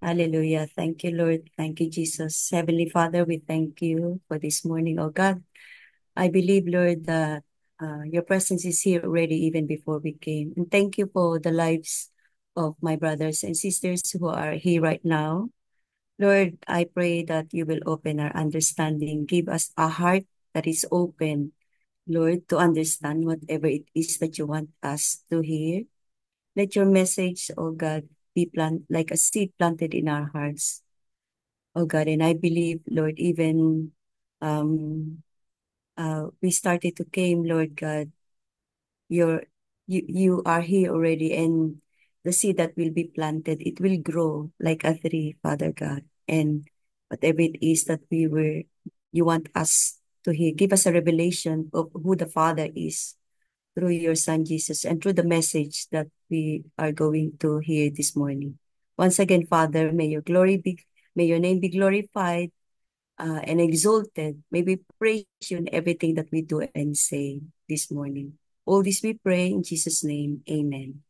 Hallelujah. Thank you, Lord. Thank you, Jesus. Heavenly Father, we thank you for this morning, oh God. I believe, Lord, that your presence is here already even before we came. And thank you for the lives of my brothers and sisters who are here right now. Lord, I pray that you will open our understanding. Give us a heart that is open, Lord, to understand whatever it is that you want us to hear. Let your message, oh God, be plant like a seed planted in our hearts, oh God. And I believe, Lord, even um, we started to came, Lord God, you're, you are here already, and the seed that will be planted, it will grow like a tree, Father God. And whatever it is that you want us to hear, give us a revelation of who the Father is through your Son Jesus and through the message that we are going to hear this morning. Once again, Father, may your name be glorified and exalted. May we praise you in everything that we do and say this morning. All this we pray in Jesus' name. Amen.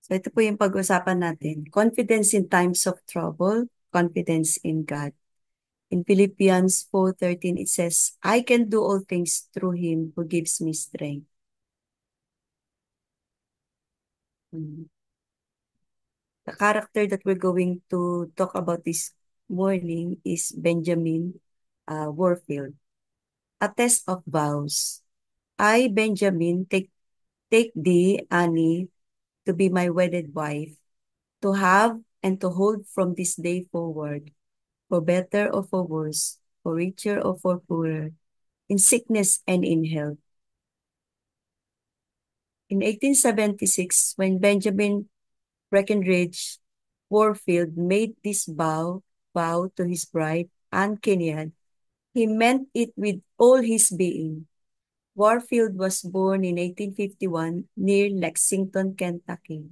So ito po yung pag-usapan natin. Confidence in times of trouble, confidence in God. In Philippians 4:13, it says, I can do all things through him who gives me strength. Mm. The character that we're going to talk about this morning is Benjamin Warfield. A test of vows. I, Benjamin, take thee, Annie, to be my wedded wife, to have and to hold from this day forward, for better or for worse, for richer or for poorer, in sickness and in health. In 1876, when Benjamin Breckinridge Warfield made this vow to his bride, Anne Kinnear, he meant it with all his being. Warfield was born in 1851 near Lexington, Kentucky.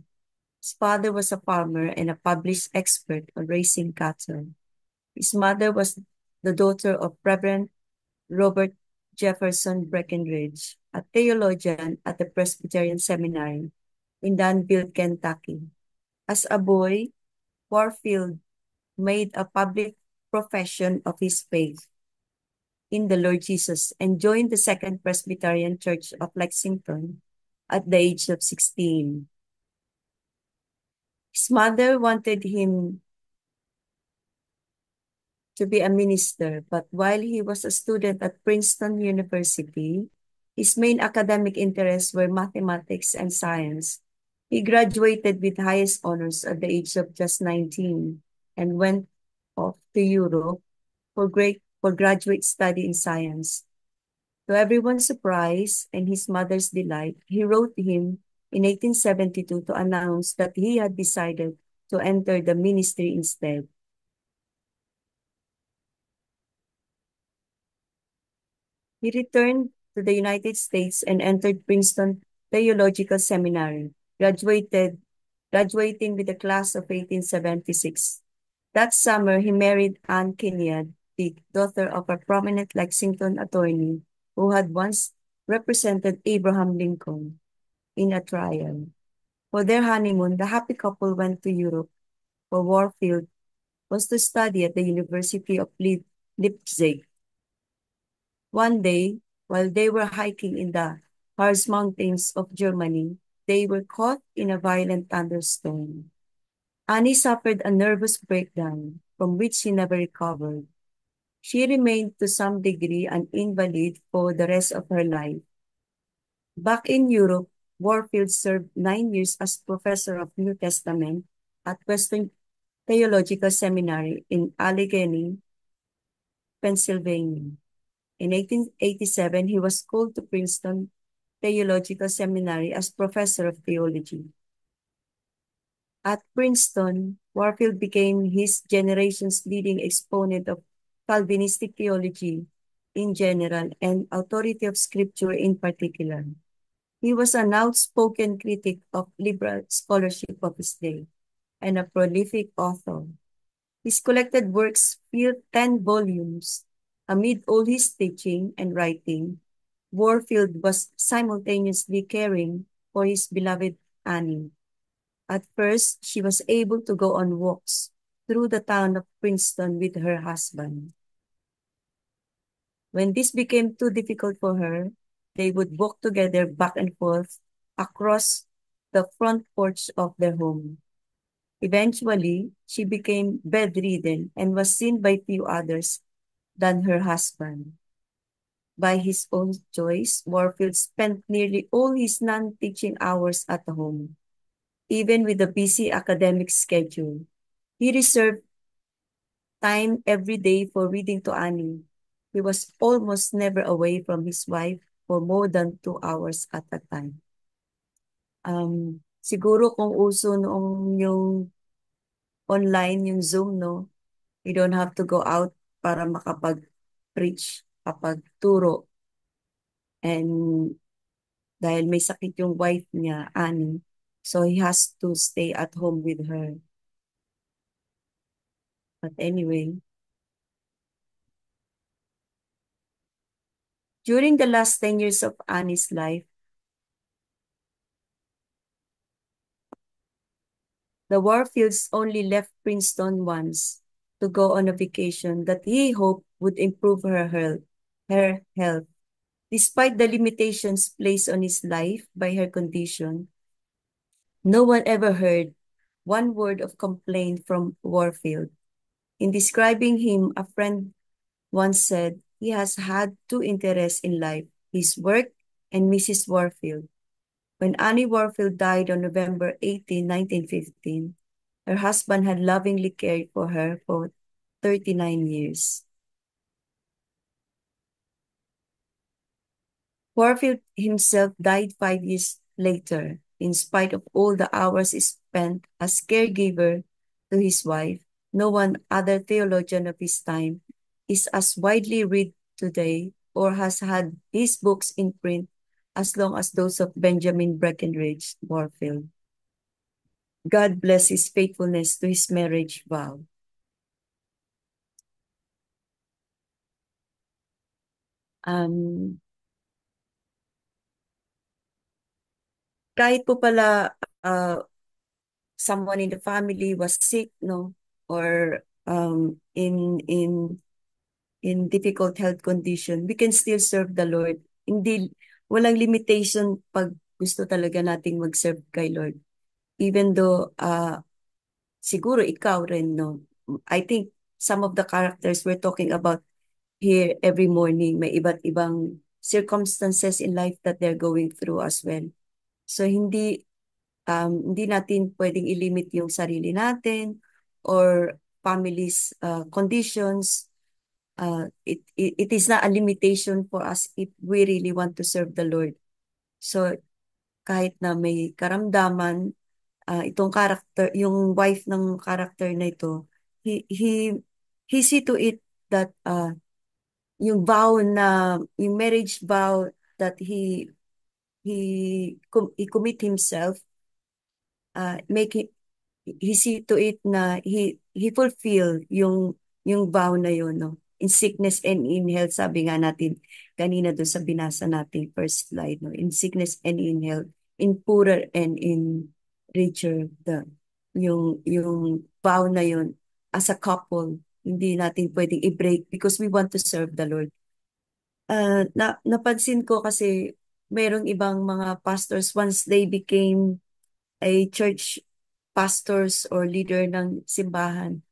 His father was a farmer and a published expert on raising cattle. His mother was the daughter of Reverend Robert Jefferson Breckinridge, a theologian at the Presbyterian Seminary in Danville, Kentucky. As a boy, Warfield made a public profession of his faith in the Lord Jesus and joined the Second Presbyterian Church of Lexington at the age of 16. His mother wanted him to be a minister, but while he was a student at Princeton University, his main academic interests were mathematics and science. He graduated with highest honors at the age of just 19 and went off to Europe for graduate study in science. To everyone's surprise and his mother's delight, he wrote him in 1872 to announce that he had decided to enter the ministry instead. He returned to the United States and entered Princeton Theological Seminary, graduating with the class of 1876. That summer, he married Anne Kinnear, the daughter of a prominent Lexington attorney who had once represented Abraham Lincoln in a trial. For their honeymoon, the happy couple went to Europe, where Warfield was to study at the University of Leipzig. One day, while they were hiking in the Harz Mountains of Germany, they were caught in a violent thunderstorm. Annie suffered a nervous breakdown from which she never recovered. She remained to some degree an invalid for the rest of her life. Back in Europe, Warfield served 9 years as professor of New Testament at Western Theological Seminary in Allegheny, Pennsylvania. In 1887, he was called to Princeton Theological Seminary as professor of theology. At Princeton, Warfield became his generation's leading exponent of Calvinistic theology in general and authority of Scripture in particular. He was an outspoken critic of liberal scholarship of his day and a prolific author. His collected works fill 10 volumes. Amid all his teaching and writing, Warfield was simultaneously caring for his beloved Annie. At first, she was able to go on walks through the town of Princeton with her husband. When this became too difficult for her, they would walk together back and forth across the front porch of their home. Eventually, she became bedridden and was seen by few others than her husband. By his own choice, Warfield spent nearly all his non-teaching hours at home. Even with a busy academic schedule, he reserved time every day for reading to Annie. He was almost never away from his wife for more than 2 hours at a time. Siguro kung uso noong yung online, yung Zoom, no? You don't have to go out para makapag-preach, kapag turo. And dahil may sakit yung wife niya, Annie, so he has to stay at home with her. But anyway, during the last 10 years of Annie's life, the Warfields only left Princeton once to go on a vacation that he hoped would improve her health. Despite the limitations placed on his life by her condition, no one ever heard one word of complaint from Warfield. In describing him, a friend once said he has had two interests in life, his work and Mrs. Warfield. When Annie Warfield died on November 18, 1915, her husband had lovingly cared for her for 39 years. Warfield himself died 5 years later, in spite of all the hours spent as caregiver to his wife. No one other theologian of his time is as widely read today or has had his books in print as long as those of Benjamin Breckinridge Warfield. God bless his faithfulness to his marriage vow. Kahit po pala someone in the family was sick, no, or in difficult health condition, we can still serve the Lord. Hindi, walang limitation pag gusto talaga nating mag-serve kay Lord. Even though, siguro ikaw rin, no, I think some of the characters we're talking about here every morning, may iba't ibang circumstances in life that they're going through as well. So hindi natin pwedeng ilimit yung sarili natin or family's conditions. It is not a limitation for us if we really want to serve the Lord. So kahit na may karamdaman, itong character, yung wife ng character na ito, he see to it that yung yung marriage vow that he commit himself, make he see to it na he fulfill yung vow na yun, no? In sickness and in health, sabi nga natin kanina doon sa binasa nating first slide, no? In sickness and in health, in poorer and in richer, yung vow na yun, as a couple, hindi natin pwedeng i-break because we want to serve the Lord. Napansin ko kasi merong ibang mga pastors, once they became a church pastors or leader ng simbahan,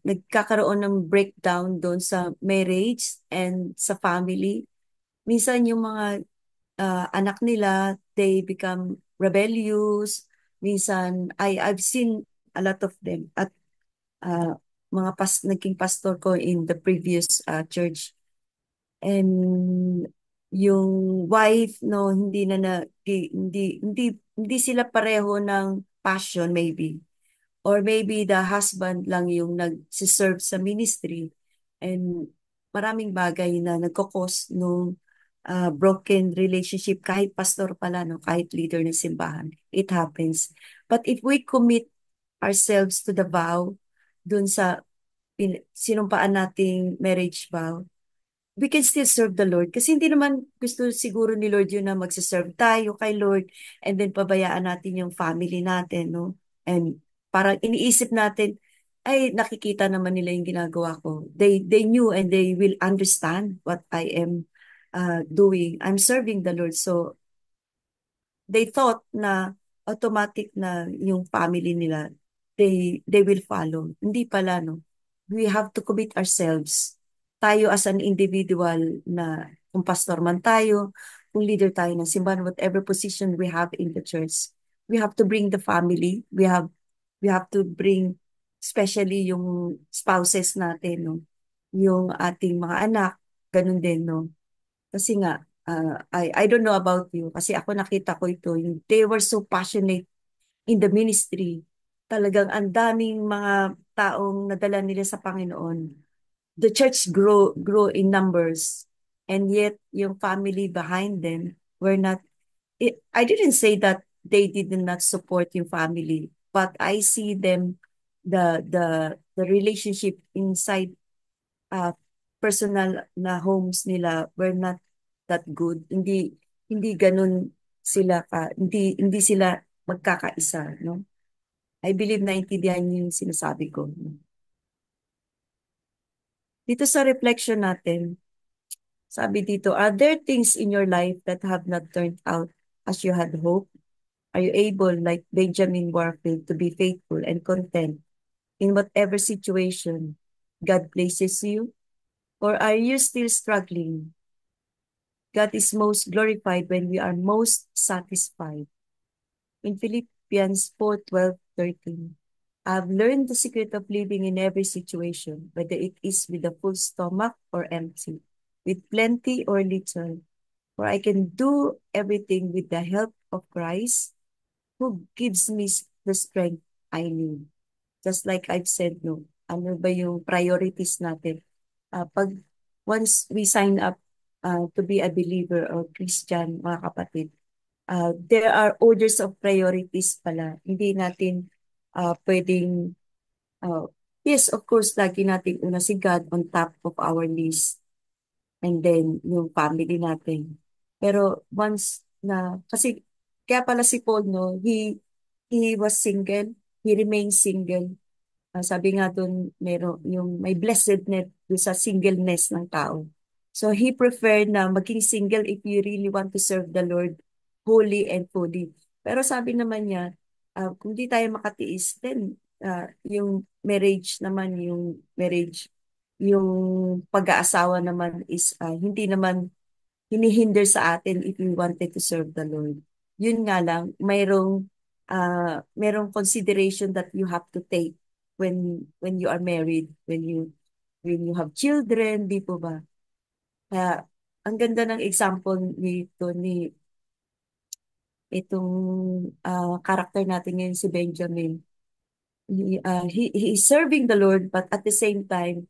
nagkakaroon ng breakdown doon sa marriage and sa family. Minsan yung mga anak nila, they become rebellious. Minsan, I've seen a lot of them at mga naging pastor ko in the previous church. And yung wife, no, hindi sila pareho ng passion maybe. Or maybe the husband lang yung nag-serve sa ministry. And maraming bagay na nagkakos nung broken relationship, kahit pastor pala, no, kahit leader ng simbahan. It happens. But if we commit ourselves to the vow, dun sa sinumpaan nating marriage vow, we can still serve the Lord. Kasi hindi naman gusto siguro ni Lord yun na magsiserve tayo kay Lord and then pabayaan natin yung family natin, no? And parang iniisip natin, ay, nakikita naman nila yung ginagawa ko. They knew and they will understand what I am doing. I'm serving the Lord. So, they thought na automatic na yung family nila, they will follow. Hindi pala, no? We have to commit ourselves. Tayo as an individual na kung pastor man tayo, kung leader tayo ng simbahan, whatever position we have in the church, we have to bring the family. We have to bring especially yung spouses natin, no? Yung ating mga anak, ganun din, no? Kasi nga, I don't know about you, kasi ako nakita ko ito, yung they were so passionate in the ministry. Talagang ang daming mga taong nadala nila sa Panginoon. The church grow in numbers, and yet yung family behind them were not, I didn't say that they did not support yung family, but I see them, the relationship inside uh, personal na homes nila were not that good. Hindi ganun sila hindi sila magkakaisa, no? I believe naintindihan niyo yung sinasabi ko. No? Dito sa reflection natin, sabi dito, are there things in your life that have not turned out as you had hoped? Are you able, like Benjamin Warfield, to be faithful and content in whatever situation God places you? Or are you still struggling? God is most glorified when we are most satisfied. In Philippians 4:12-13, I've learned the secret of living in every situation, whether it is with a full stomach or empty, with plenty or little, for I can do everything with the help of Christ who gives me the strength I need. Just like I've said, no, ano ba yung priorities natin? Pag once we sign up to be a believer or Christian, mga kapatid, there are orders of priorities pala. Hindi natin pwedeng, uh, yes, of course, lagi natin una si God on top of our list and then yung family natin. Pero once na, kasi kaya pala si Paul, no, he was single, he remained single. Sabi nga doon, meron yung may blessedness doon sa singleness ng tao. So he preferred na maging single if you really want to serve the Lord wholly and fully. Pero sabi naman niya, kung di tayo makatiis, then yung marriage, yung pag-aasawa naman is hindi naman hinihinder sa atin if we wanted to serve the Lord. Yun nga lang, mayroong consideration that you have to take when you are married, when you have children, di po ba? Kaya ang ganda ng example nito ni itong karakter natin ngayon si Benjamin. He is serving the Lord, but at the same time,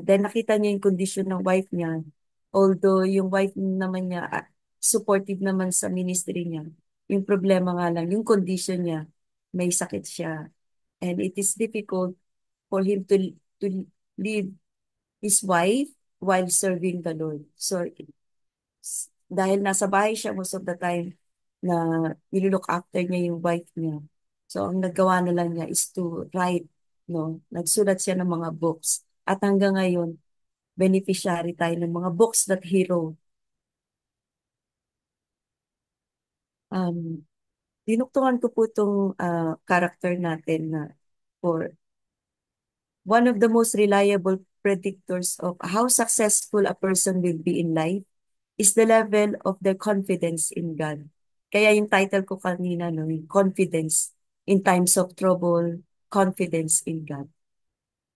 then nakita niya yung condition ng wife niya. Although yung wife naman niya, supportive naman sa ministry niya. Yung problema nga lang, yung condition niya, may sakit siya. And it is difficult for him to leave his wife while serving the Lord. So, dahil nasa bahay siya most of the time na nilook after niya yung wife niya. So, ang nagawa na lang niya is to write, no? Nagsulat siya ng mga books. At hanggang ngayon, beneficiary tayo ng mga books that he wrote. Um, Dinuktungan ko po itong character natin na for one of the most reliable predictors of how successful a person will be in life is the level of their confidence in God. Kaya yung title ko kanina, no, yung confidence in times of trouble, confidence in God.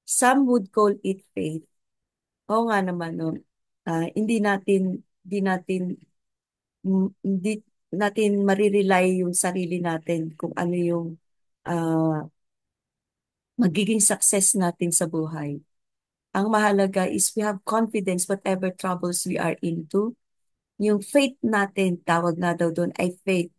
Some would call it faith. Oo nga naman, no. Hindi natin marirely yung sarili natin kung ano yung ah, magiging success natin sa buhay. Ang mahalaga is we have confidence whatever troubles we are into. Yung faith natin, tawag nga daw doon ay faith.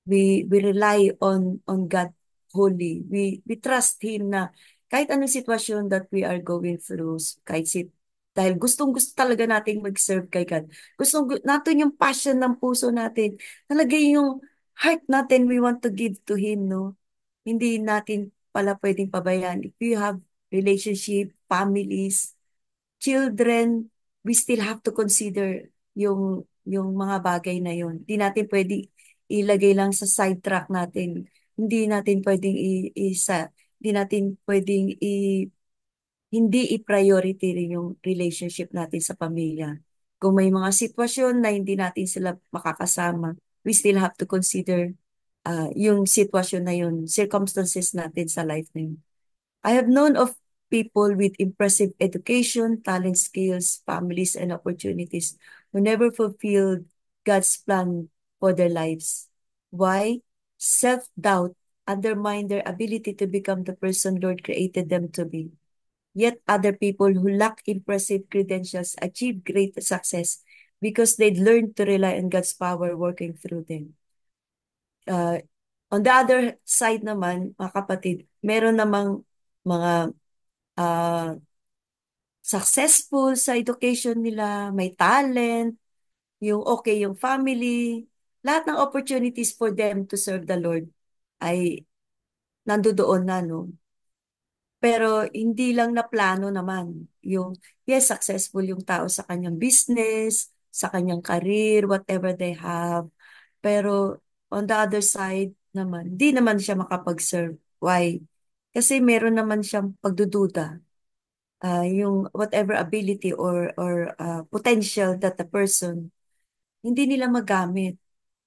We rely on God wholly. We trust Him na kahit anong sitwasyon that we are going through, kahit Dahil gustong-gusto talaga nating mag-serve kay God. Natin yung passion ng puso natin. Talaga yung heart natin, we want to give to Him, no? Hindi natin pala pwedeng pabayaan. If you have relationship, families, children, we still have to consider yung mga bagay na yun. Hindi natin pwedeng ilagay lang sa side track natin. Hindi natin pwedeng hindi natin pwedeng hindi i-priority rin yung relationship natin sa pamilya. Kung may mga sitwasyon na hindi natin sila makakasama, we still have to consider yung sitwasyon na yun, circumstances natin sa life na yun. I have known of people with impressive education, talent, skills, families, and opportunities who never fulfilled God's plan for their lives. Why? Self-doubt undermined their ability to become the person Lord created them to be. Yet other people who lack impressive credentials achieve great success because they'd learned to rely on God's power working through them. Uh, on the other side naman, mga kapatid, meron namang mga uh, successful sa education nila, may talent, yung okay yung family, lahat ng opportunities for them to serve the Lord ay nandoon na, no? Pero hindi lang na plano naman. Yung, yes, successful yung tao sa kanyang business, sa kanyang career, whatever they have. Pero on the other side naman, di naman siya makapag-serve. Why? Kasi meron naman siyang pagdududa. Yung whatever ability or potential that the person, hindi nila magamit.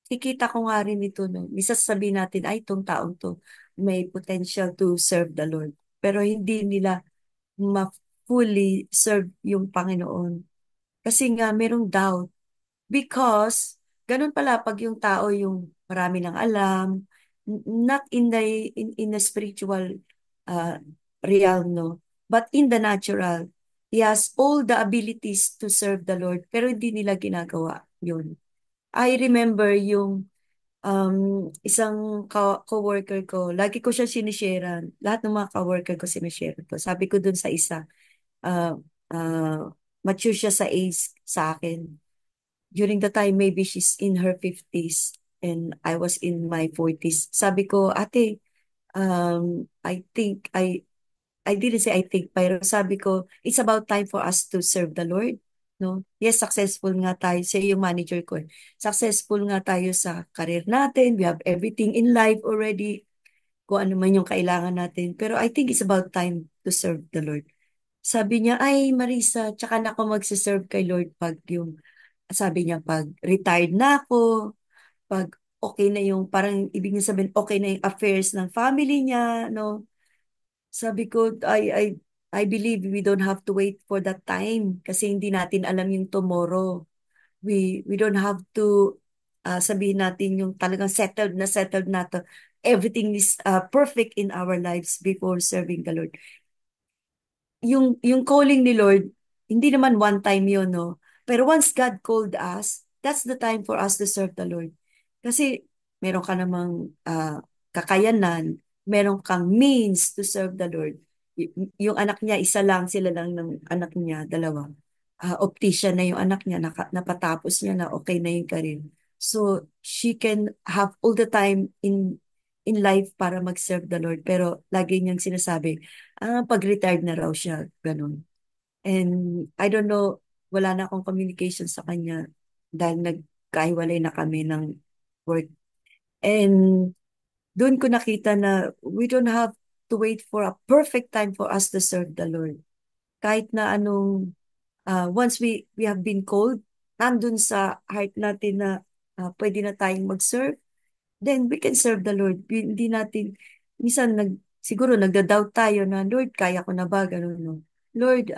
Kikita ko nga rin ito, no? Isa sabihin natin, ay, itong taong to may potential to serve the Lord. Pero hindi nila ma-fully serve yung Panginoon. Kasi nga, merong doubt. Because, ganun pala pag yung tao yung marami ng alam, not in the spiritual uh, realm, no? But in the natural, he has all the abilities to serve the Lord, pero hindi nila ginagawa yun. I remember yung isang co-worker ko, lagi ko siya sinisharean. Lahat ng mga co-worker ko sinishare ko. Sabi ko dun sa isa, uh, uh, mature siya sa age sa akin. During the time, maybe she's in her 50s and I was in my 40s. Sabi ko, ate, I didn't say I think, pero sabi ko, it's about time for us to serve the Lord. No? Yes, successful nga tayo. Siya yung manager ko. Successful nga tayo sa career natin. We have everything in life already. Kung ano man yung kailangan natin. Pero I think it's about time to serve the Lord. Sabi niya, ay Marisa, tsaka na ako magsiserve kay Lord pag yung, sabi niya, pag retired na ako, pag okay na yung, parang ibig niya sabihin, okay na yung affairs ng family niya, no? Sabi ko, I believe we don't have to wait for that time kasi hindi natin alam yung tomorrow. We don't have to sabihin natin yung talagang settled na to. Everything is perfect in our lives before serving the Lord. Yung calling ni Lord, hindi naman one time yun, no? Pero once God called us, that's the time for us to serve the Lord. Kasi meron ka namang kakayanan, meron kang means to serve the Lord. Yung anak niya, isa lang, sila lang ng anak niya, dalawa. Optician na yung anak niya, napatapos niya na okay na yung career. So, she can have all the time in life para mag-serve the Lord. Pero lagi niyang sinasabi, pag-retired na raw siya, ganun. And I don't know, wala na akong communication sa kanya dahil nagkahiwalay na kami ng work. And doon ko nakita na we don't have to wait for a perfect time for us to serve the Lord. Kahit na anong, once we have been called, nandun sa heart natin na pwede na tayong mag-serve, then we can serve the Lord. Hindi natin, minsan siguro nagda-doubt tayo na, Lord, kaya ko na ba? Ganun, no? Lord,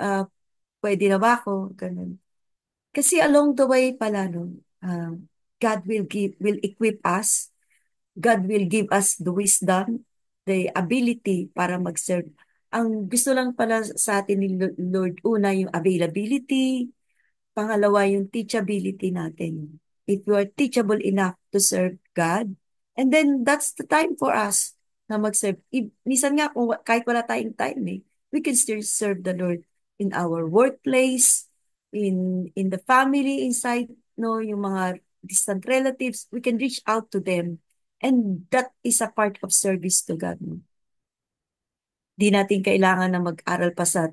pwede na ba ako? Ganun. Kasi along the way pala, no, God will equip us. God will give us the wisdom, the ability para mag-serve. Ang gusto lang pala sa atin ni Lord, una yung availability, pangalawa yung teachability natin. If you are teachable enough to serve God, and then that's the time for us na mag-serve. Minsan nga, kahit wala tayong time we can still serve the Lord. in our workplace, in the family inside, no, yung mga distant relatives, we can reach out to them. And that is a part of service to God. No? Di natin kailangan na mag-aral pa sa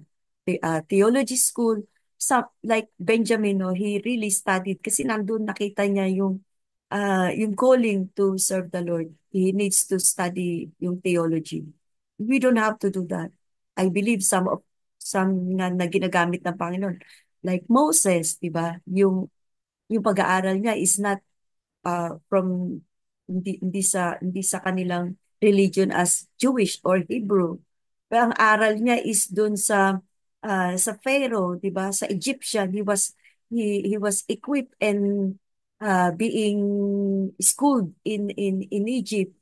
theology school. Like Benjamin, no, he really studied kasi nandun nakita niya yung calling to serve the Lord. He needs to study yung theology. We don't have to do that. I believe some na ginagamit ng Panginoon. Like Moses, di ba? Yung pag-aaral niya is not from hindi sa kanilang religion as Jewish or Hebrew. Pero ang aral niya is doon sa Pharaoh, 'di ba? Sa Egyptian, he was equipped and being schooled in Egypt.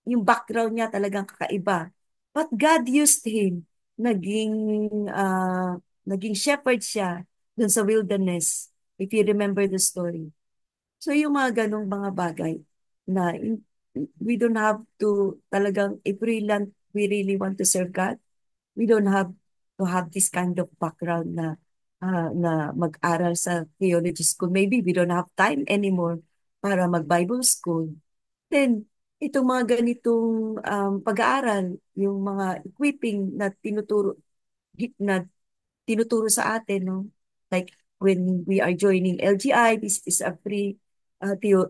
Yung background niya talagang kakaiba. But God used him. Naging naging shepherd siya doon sa wilderness. If you remember the story. So yung mga ganong mga bagay na we don't have to talagang if we really want to serve God, we don't have to have this kind of background na mag-aral sa theology school. Maybe we don't have time anymore para mag-Bible school. Then, itong mga ganitong pag-aaral, yung mga equipping na tinuturo sa atin, no? Like when we are joining LGI, this is a free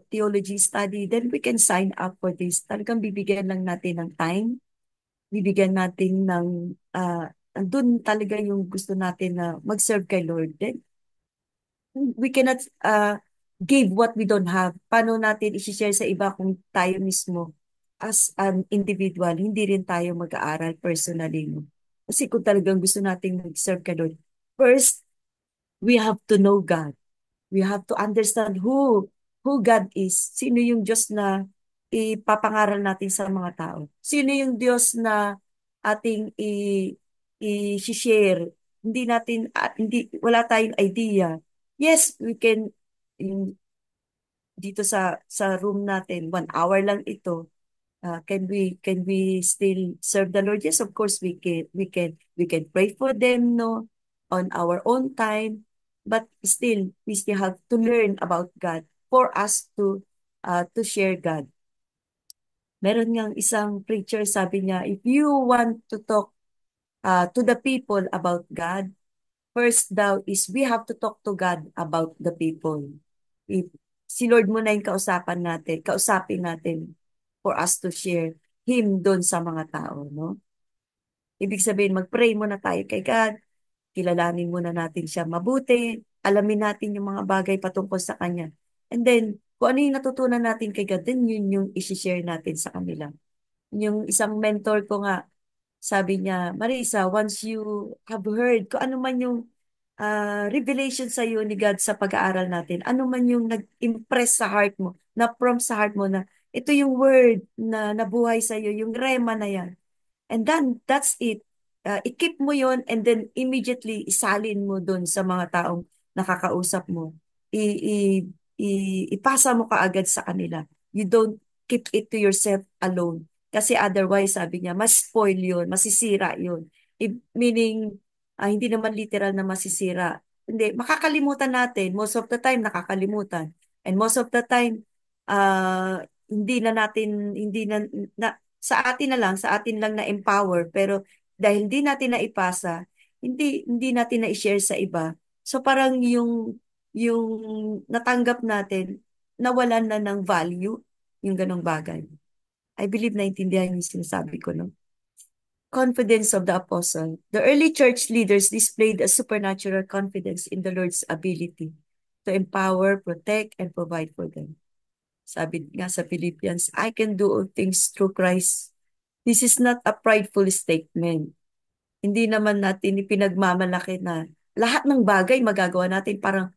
theology study, then we can sign up for this. Talagang bibigyan lang natin ng time, bibigyan natin ng, andun talaga yung gusto natin na mag-serve kay Lord. Then we cannot give what we don't have. Paano natin i-share sa iba kung tayo mismo as an individual, hindi rin tayo mag-aaral personally. No? Kasi kung talagang gusto nating mag-serve kay Lord, first, we have to know God. We have to understand who God is. Sino yung Diyos na ipapangaral natin sa mga tao? Sino yung Diyos na ating i-share? Hindi natin hindi wala tayong idea. Yes, we can dito sa room natin 1 hour lang ito. Can we still serve the Lord? Yes, of course we can pray for them, no, on our own time. But still, we still have to learn about God for us to share God. Meron ngang isang preacher, sabi niya, if you want to talk to the people about God, first daw is we have to talk to God about the people. If si Lord muna yung kausapin natin for us to share Him doon sa mga tao, no? Ibig sabihin, mag-pray muna tayo kay God, kilalanin muna natin siya mabuti, alamin natin yung mga bagay patungkol sa Kanya. And then, kung ano yung natutunan natin kay God, then yun yung isi-share natin sa kanila. Yung isang mentor ko nga, sabi niya, Marisa, once you have heard, kung ano man yung revelation sa iyo ni God sa pag-aaral natin, ano man yung nag-impress sa heart mo, na-prompt sa heart mo na ito yung word na nabuhay sa iyo, yung rema na yan. And then, that's it. I-keep mo yon and then immediately isalin mo dun sa mga taong nakakausap mo. Ipasa mo kaagad sa kanila. You don't keep it to yourself alone. Kasi otherwise, sabi niya, mas spoil yun, masisira yun. Meaning, hindi naman literal na masisira. Hindi, makakalimutan natin. Most of the time, nakakalimutan. And most of the time, hindi na sa atin lang na empower, pero dahil hindi natin na ipasa, hindi natin na i-share sa iba. So parang yung natanggap natin, nawalan na ng value, yung ganong bagay. I believe naintindihan yung sinasabi ko, no? Confidence of the apostle. The early church leaders displayed a supernatural confidence in the Lord's ability to empower, protect, and provide for them. Sabi nga sa Philippians, I can do all things through Christ. This is not a prideful statement. Hindi naman natin ipinagmamalaki na lahat ng bagay magagawa natin parang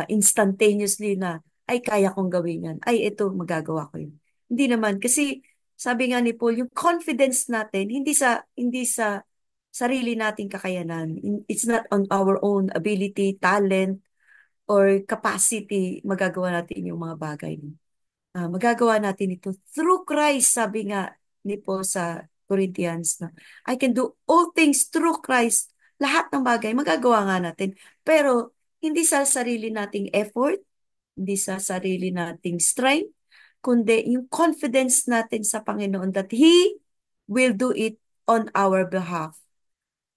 instantaneously na, ay kaya kong gawin yan. Ay ito, magagawa ko yun. Hindi naman. Kasi sabi nga ni Paul, yung confidence natin, hindi sa sarili nating kakayanan. It's not on our own ability, talent, or capacity magagawa natin yung mga bagay. Magagawa natin ito through Christ, sabi nga ni Paul sa Corinthians na I can do all things through Christ lahat ng bagay magagawa nga natin. Pero hindi sa sarili nating effort, hindi sa sarili nating strength, kundi yung confidence natin sa Panginoon that He will do it on our behalf.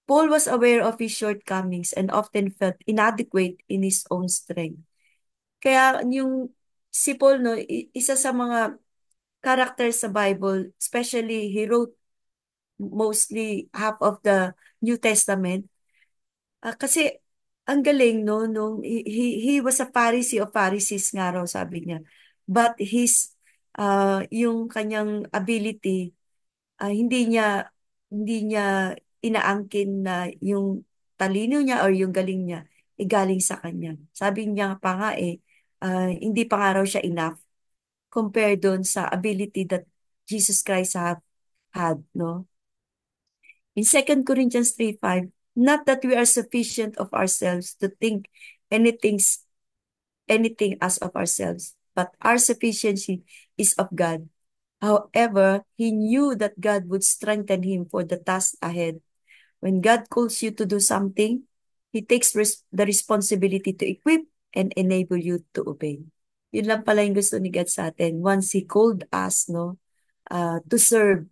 Paul was aware of his shortcomings and often felt inadequate in his own strength. Kaya yung si Paul, no, isa sa mga characters sa Bible, especially he wrote mostly half of the New Testament. Kasi ang galing, no, nung he was a Pharisee of Pharisees nga raw, sabi niya. But yung kanyang ability, hindi niya inaangkin na yung talino niya or yung galing niya galing sa kanya. Sabi niya pa nga hindi pa nga raw siya enough compared doon sa ability that Jesus Christ had, no? In 2 Corinthians 3:5, not that we are sufficient of ourselves to think anything anything as of ourselves, but our sufficiency is of God. However, he knew that God would strengthen him for the task ahead. When God calls you to do something, He takes the responsibility to equip and enable you to obey. Yun lang pala yung gusto ni God sa atin. Once He called us, no, to serve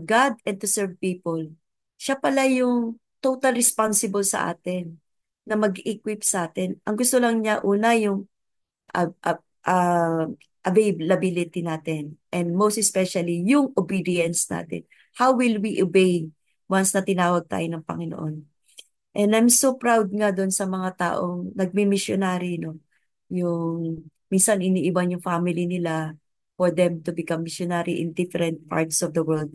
God and to serve people. Siya pala yung total responsible sa atin na mag-equip sa atin. Ang gusto lang niya, una, yung uh, uh, uh, availability natin. And most especially, yung obedience natin. How will we obey once na tinawag tayo ng Panginoon? And I'm so proud nga doon sa mga taong nagmi-missionary, no? Yung minsan iniiwan yung family nila for them to become missionary in different parts of the world.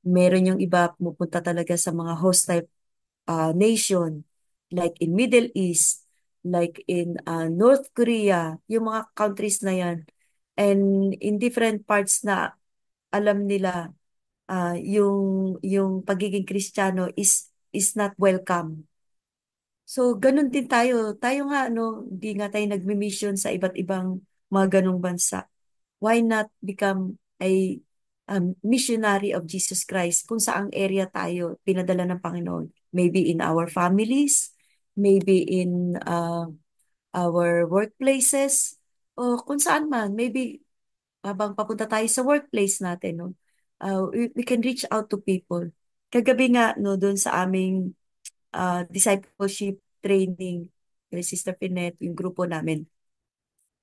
Meron yung iba pumupunta talaga sa mga hostile nation, like in Middle East, like in North Korea, yung mga countries na yan. And in different parts na alam nila yung pagiging Kristiyano is not welcome. So, ganun din tayo. Tayo nga, no, hindi nga tayo nagmi-mission sa iba't ibang mga ganong bansa. Why not become a missionary of Jesus Christ kung saang area tayo pinadala ng Panginoon? Maybe in our families, maybe in our workplaces, o kung saan man. Maybe habang papunta tayo sa workplace natin, no, we can reach out to people. Kagabi nga, no, doon sa aming discipleship training, kay Sister Pinet, yung grupo namin,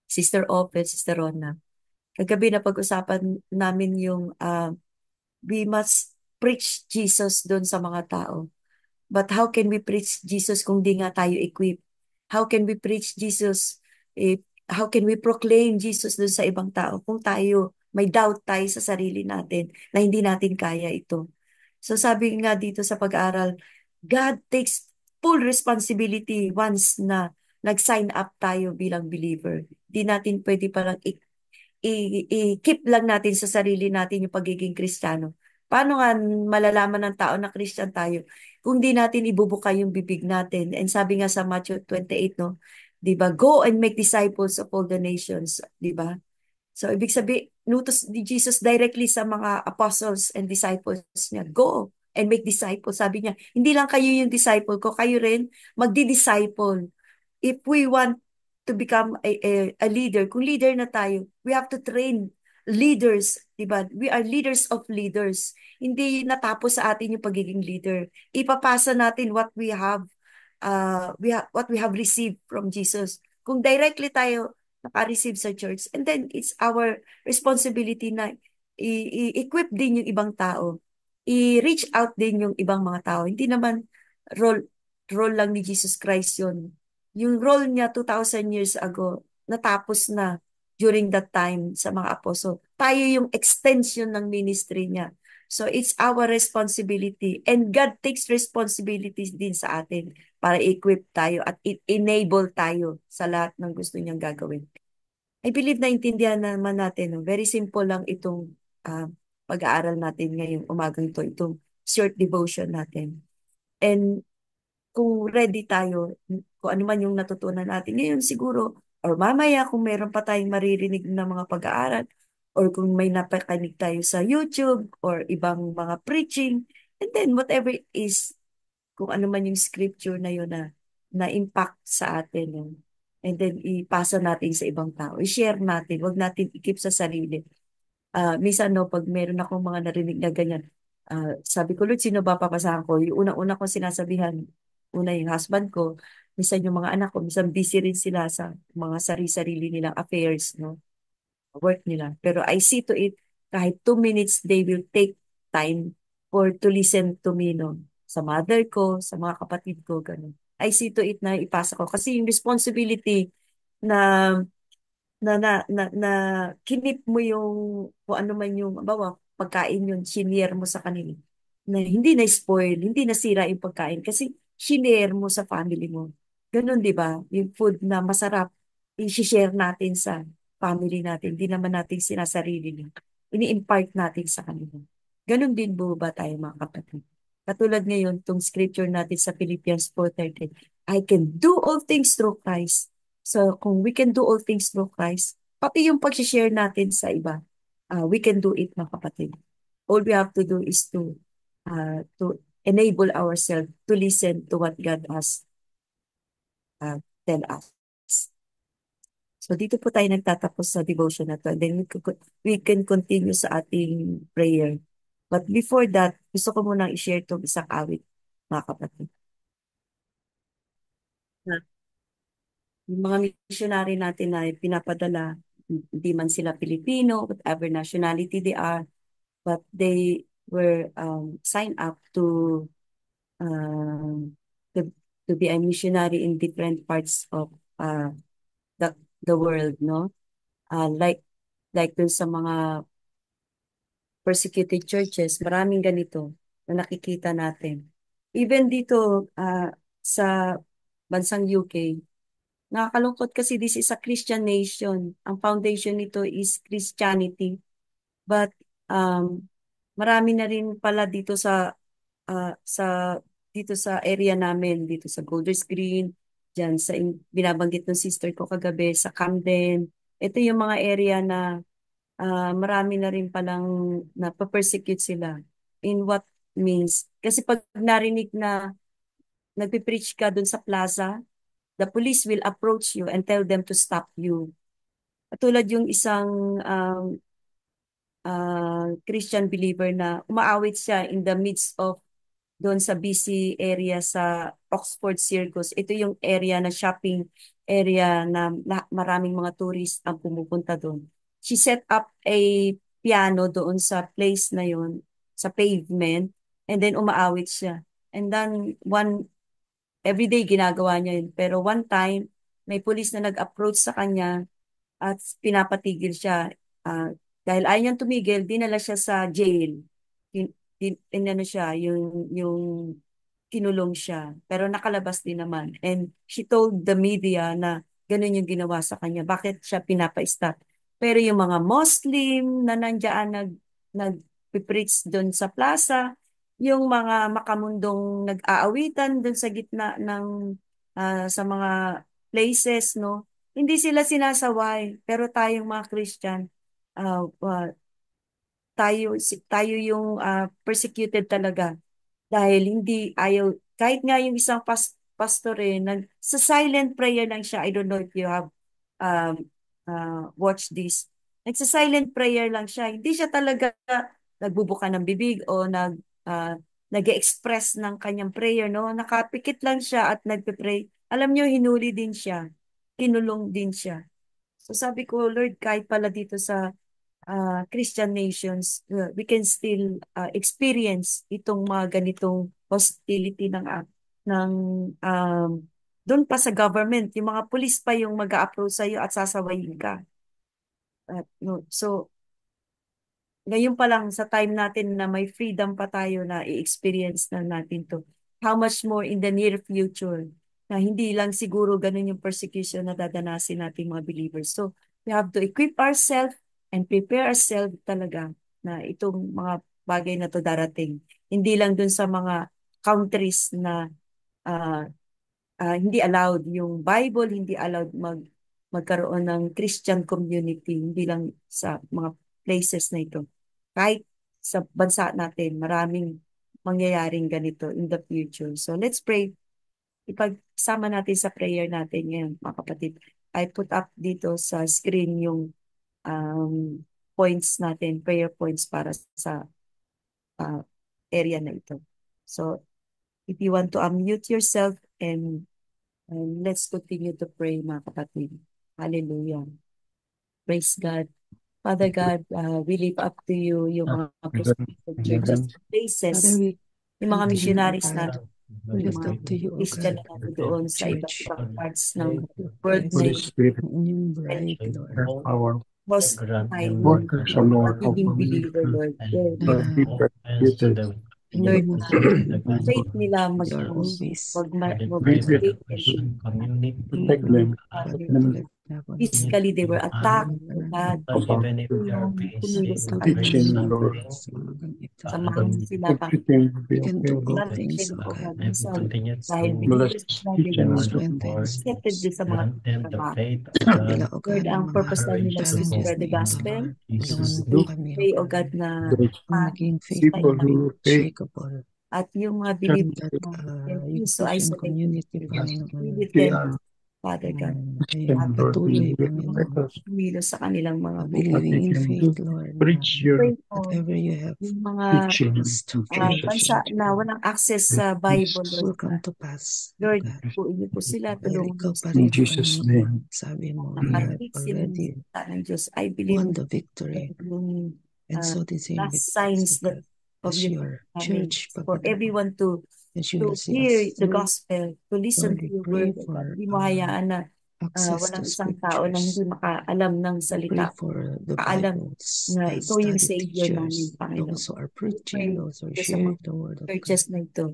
Sister Open, Sister Rona. Kagabi na pag-usapan namin yung we must preach Jesus doon sa mga tao. But how can we preach Jesus kung di nga tayo equipped? How can we preach Jesus if how can we proclaim Jesus doon sa ibang tao kung tayo may doubt tayo sa sarili natin na hindi natin kaya ito? So sabi nga dito sa pag-aaral, God takes full responsibility once na nag-sign up tayo bilang believer. Di natin pwede parang i-keep lang natin sa sarili natin yung pagiging Kristiyano. Paano nga malalaman ng tao na Christian tayo kung di natin ibubuka yung bibig natin? And sabi nga sa Matthew 28, no, 'di ba? Go and make disciples of all the nations, 'di ba? So ibig sabihin, nutos ni Jesus directly sa mga apostles and disciples niya, go and make disciples. Sabi niya, hindi lang kayo yung disciple ko, kayo rin magdi-disciple. If we want to become a leader, kung leader na tayo, we have to train leaders, diba? We are leaders of leaders. Hindi natapos sa atin yung pagiging leader. Ipapasa natin what we have received from Jesus. Kung directly tayo naka-receive sa church, and then it's our responsibility na i-equip din yung ibang tao. I-reach out din yung ibang mga tao. Hindi naman role role lang ni Jesus Christ yun. Yung role niya 2,000 years ago, natapos na during that time sa mga apostol. Tayo yung extension ng ministry niya. So it's our responsibility and God takes responsibilities din sa atin para equip tayo at enable tayo sa lahat ng gusto niyang gagawin. I believe na intindihan naman natin. No? Very simple lang itong pag-aaral natin ngayong umagang ito, itong short devotion natin. And kung ready tayo, kung ano man yung natutunan natin ngayon siguro, or mamaya kung meron pa tayong maririnig na mga pag-aaral, or kung may napakinig tayo sa YouTube, or ibang mga preaching, and then whatever it is, kung ano man yung scripture na yun na impact sa atin. No? And then ipasa natin sa ibang tao. I-share natin. Huwag natin i-keep sa sarili. Minsan no, pag meron akong mga narinig na ganyan, sabi ko, Lord, sino ba papasahan ko? Yung unang-una ko sinasabihan, una yung husband ko, minsan yung mga anak ko, minsan busy rin sila sa mga sarili-sarili nilang affairs, no? Work nila. Pero I see to it, kahit 2 minutes, they will take time to listen to me, no? Sa mother ko, sa mga kapatid ko, ganun. I see to it na ipasa ko. Kasi yung responsibility na na kinip mo yung kung ano man yung bawa pagkain yun, shinare mo sa kanila. Na hindi na spoil, hindi nasira yung pagkain kasi shinare mo sa family mo. Ganun, di ba? Yung food na masarap, i-share natin sa family natin. Hindi naman natin sinasarili lang. Ini-impart natin sa kanila. Ganun din po ba tayo mga kapatid? Katulad ngayon, itong scripture natin sa Philippians 4:13, I can do all things through Christ. So, kung we can do all things through Christ, pati yung pag-share natin sa iba, we can do it, mga kapatid. All we have to do is to enable ourselves to listen to what God has tell us. So, dito po tayo nagtatapos sa devotion na to. And then we can continue sa ating prayer. But before that, gusto ko munang i-share itong isang awit, mga kapatid. Na yung mga missionary natin na pinapadala, hindi man sila Pilipino, whatever nationality they are, but they were signed up um, to to be a missionary in different parts of the the world, no? Like dun sa mga persecuted churches, maraming ganito na nakikita natin. Even dito sa bansang UK, nakakalungkot kasi this is a Christian nation. Ang foundation nito is Christianity. But marami na rin pala dito sa dito sa area namin, dito sa Golders Green, diyan sa binabanggit ng sister ko kagabi sa Camden. Ito yung mga area na marami na rin palang napapersecute sila. In what means? Kasi pag narinig na nagpipreach ka dun sa plaza, the police will approach you and tell them to stop you. Tulad yung isang Christian believer na umaawit siya in the midst of doon sa busy area sa Oxford Circus. Ito yung area na shopping area na maraming mga tourists ang pumupunta doon. She set up a piano doon sa place na yun, sa pavement, and then umaawit siya. And then everyday ginagawa niya yun. Pero one time, may police na nag-approach sa kanya at pinapatigil siya. Ah, dahil ayaw niyang tumigil, dinala siya sa jail. Inano siya, yung kinulong siya. Pero nakalabas din naman. And she told the media na ganun yung ginawa sa kanya. Bakit siya pinapa-stop? Pero yung mga Muslim na nandiyan nag-preach doon sa plaza, yung mga makamundong nag-aawitan doon sa gitna ng sa mga places, no? Hindi sila sinasaway, pero tayong mga Christian, tayo yung persecuted talaga dahil hindi ayaw, kahit nga yung isang pastor sa silent prayer lang siya. I don't know if you have um, watched this. Nagsa-silent prayer lang siya. Hindi siya talaga nagbubuka ng bibig o nag-express ng kanyang prayer, no? Nakapikit lang siya at nagpe-pray. Alam niyo, hinuli din siya. Kinulong din siya. So sabi ko, Lord, kahit pala dito sa Christian nations, we can still experience itong mga ganitong hostility ng um, doon pa sa government, yung mga pulis pa yung mag-a-approach sa iyo at sasawayin ka. No, so ngayon pa lang sa time natin na may freedom pa tayo na i-experience na natin to. How much more in the near future na hindi lang siguro ganun yung persecution na dadanasin nating mga believers. So we have to equip ourselves and prepare ourselves talaga na itong mga bagay na to darating. Hindi lang dun sa mga countries na ah, hindi allowed yung Bible, hindi allowed magkaroon ng Christian community, hindi lang sa mga places na ito. Kahit sa bansa natin, maraming mangyayaring ganito in the future. So let's pray. Ipagsama natin sa prayer natin ngayon, mga kapatid. I put up dito sa screen yung points natin, prayer points para sa uh, area na ito. So if you want to unmute yourself and let's continue to pray, mga kapatid. Hallelujah. Praise God. Father God, we lift up to you yung mga persecuted churches, Father, places, we yung mga come to you, O missionaries God. natin, We yung lift mga up to you, O Christian God, na nandoon sa iba't church, ibang parts ng your world na Christ, ito. and your bride, And Lord. Our most time, Lord, workers, O Lord, of magiging belief, believer, Lord, where but they, be persecuted. In the Lord, name of na Jesus, faith nila you are always Be with mag-create and protect them. uh, Father, to Them let heaven physically they were attacked, oh God, about yung kumilos sa kanila teaching, sa Lord. samahan sila, Everything will be You can okay, do all Lord. not things, them, O oh God. God, minsan, dahil Bless believers na, they teaching, were Lord. Strengthens accepted din sa mga trabaho. nila, O Lord, God, ang yung mga purpose lang nila is to challenges spread na the ito, gospel. Lord. Tulungan mo po Look, kami, O Pray, oh God, God, na the ang maging faith sa people namin who take unshakable. at yung mga And believers that na yung refuse to Christian isolate community, themselves, be Panginoon, with they them, are Father God, ay at Christian, Lord, patuloy, you will protect Panginoon, us. kumilos sa kanilang mga buhay. That they believing in can faith, Lord, na preach your Pray for whatever you have yung mga teaching promised to for your churches. bansa na children walang access And sa peace Bible, Lord. will come to pass, O Lord, God. puin niyo po sila, Dahil tulungan ikaw niyo pa sila in rin, Jesus' name. Panginoon, sabi mo, na you have marinig sila ng already salita ng Diyos. I believe won the na victory. yung And so the same with last us, O signs that God, of as your your coming church, for Panginoon, everyone as you will to see hear us the through. gospel, to listen Lord, to we your pray word, oh God. for Hindi mo hayaan na access to walang isang tao na scriptures. hindi makaalam ng We pray salita, for the makaalam Bibles, na the ikaw yung study Savior namin, teachers, Panginoon. those who are We preaching, pray those who are dito sa mga sharing the Word of God. churches na ito